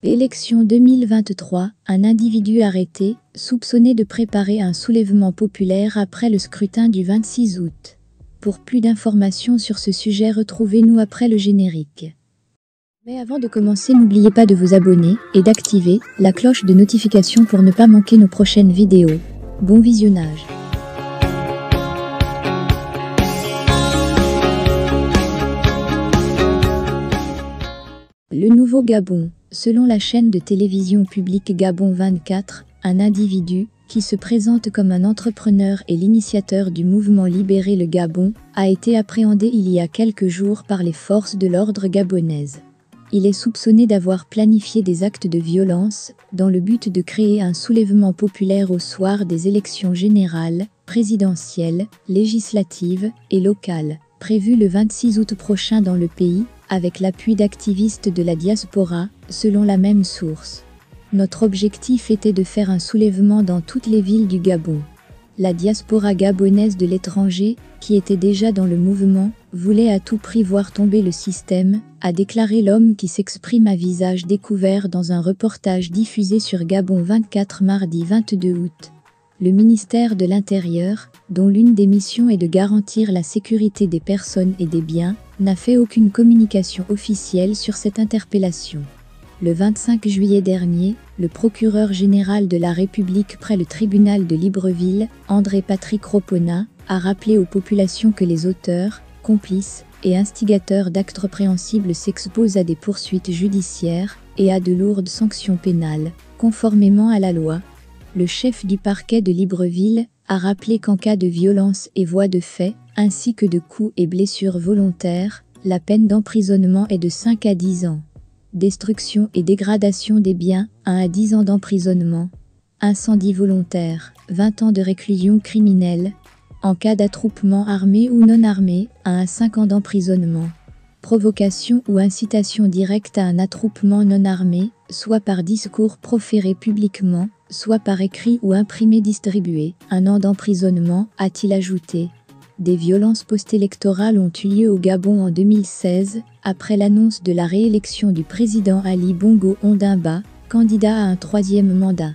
Élection 2023, un individu arrêté, soupçonné de préparer un soulèvement populaire après le scrutin du 26 août. Pour plus d'informations sur ce sujet, retrouvez-nous après le générique. Mais avant de commencer, n'oubliez pas de vous abonner et d'activer la cloche de notification pour ne pas manquer nos prochaines vidéos. Bon visionnage. Le nouveau Gabon. Selon la chaîne de télévision publique Gabon 24, un individu, qui se présente comme un entrepreneur et l'initiateur du mouvement Libérer le Gabon, a été appréhendé il y a quelques jours par les forces de l'ordre gabonaises. Il est soupçonné d'avoir planifié des actes de violence, dans le but de créer un soulèvement populaire au soir des élections générales, présidentielles, législatives et locales, prévues le 26 août prochain dans le pays, avec l'appui d'activistes de la diaspora, selon la même source. Notre objectif était de faire un soulèvement dans toutes les villes du Gabon. La diaspora gabonaise de l'étranger, qui était déjà dans le mouvement, voulait à tout prix voir tomber le système, a déclaré l'homme qui s'exprime à visage découvert dans un reportage diffusé sur Gabon 24 mardi 22 août. Le ministère de l'Intérieur, dont l'une des missions est de garantir la sécurité des personnes et des biens, n'a fait aucune communication officielle sur cette interpellation. Le 25 juillet dernier, le procureur général de la République près le tribunal de Libreville, André-Patrick Ropona, a rappelé aux populations que les auteurs, complices et instigateurs d'actes répréhensibles s'exposent à des poursuites judiciaires et à de lourdes sanctions pénales, conformément à la loi. Le chef du parquet de Libreville a rappelé qu'en cas de violence et voies de fait, ainsi que de coups et blessures volontaires, la peine d'emprisonnement est de 5 à 10 ans. Destruction et dégradation des biens, 1 à 10 ans d'emprisonnement. Incendie volontaire, 20 ans de réclusion criminelle. En cas d'attroupement armé ou non armé, 1 à 5 ans d'emprisonnement. Provocation ou incitation directe à un attroupement non armé, soit par discours proféré publiquement, soit par écrit ou imprimé distribué, 1 an d'emprisonnement, a-t-il ajouté. Des violences post-électorales ont eu lieu au Gabon en 2016, après l'annonce de la réélection du président Ali Bongo Ondimba, candidat à un 3e mandat.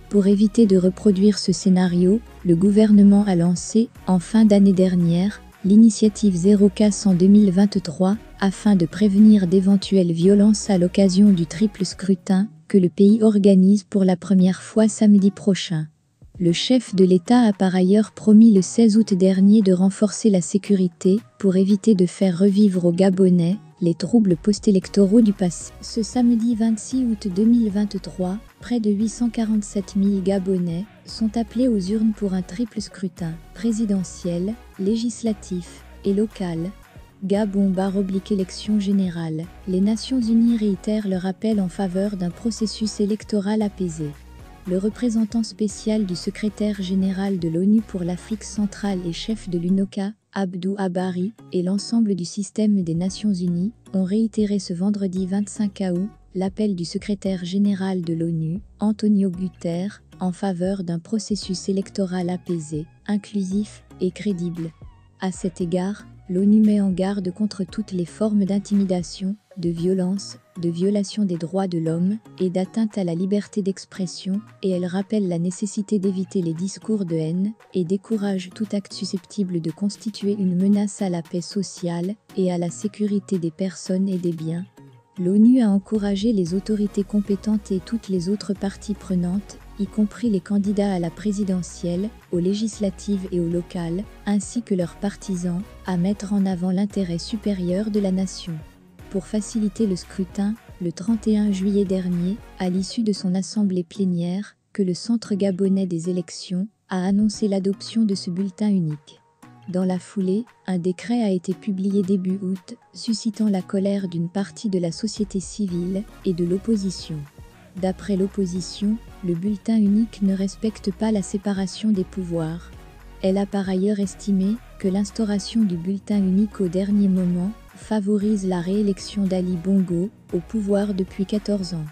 Pour éviter de reproduire ce scénario, le gouvernement a lancé, en fin d'année dernière, l'initiative Zéro Casse en 2023, afin de prévenir d'éventuelles violences à l'occasion du triple scrutin que le pays organise pour la première fois samedi prochain. Le chef de l'État a par ailleurs promis le 16 août dernier de renforcer la sécurité pour éviter de faire revivre aux Gabonais les troubles post-électoraux du passé. Ce samedi 26 août 2023, près de 847 000 Gabonais sont appelés aux urnes pour un triple scrutin, présidentiel, législatif et local. Gabon/élection générale. Les Nations Unies réitèrent leur appel en faveur d'un processus électoral apaisé. Le représentant spécial du secrétaire général de l'ONU pour l'Afrique centrale et chef de l'UNOCA, Abdou Abari, et l'ensemble du système des Nations Unies ont réitéré ce vendredi 25 août l'appel du secrétaire général de l'ONU, Antonio Guterres, en faveur d'un processus électoral apaisé, inclusif et crédible. À cet égard, l'ONU met en garde contre toutes les formes d'intimidation, de violence, de violation des droits de l'homme et d'atteinte à la liberté d'expression, et elle rappelle la nécessité d'éviter les discours de haine et décourage tout acte susceptible de constituer une menace à la paix sociale et à la sécurité des personnes et des biens. L'ONU a encouragé les autorités compétentes et toutes les autres parties prenantes, y compris les candidats à la présidentielle, aux législatives et aux locales, ainsi que leurs partisans, à mettre en avant l'intérêt supérieur de la nation. Pour faciliter le scrutin, le 31 juillet dernier, à l'issue de son assemblée plénière, que le Centre gabonais des élections a annoncé l'adoption de ce bulletin unique. Dans la foulée, un décret a été publié début août, suscitant la colère d'une partie de la société civile et de l'opposition. D'après l'opposition, le bulletin unique ne respecte pas la séparation des pouvoirs. Elle a par ailleurs estimé que l'instauration du bulletin unique au dernier moment favorise la réélection d'Ali Bongo au pouvoir depuis 14 ans.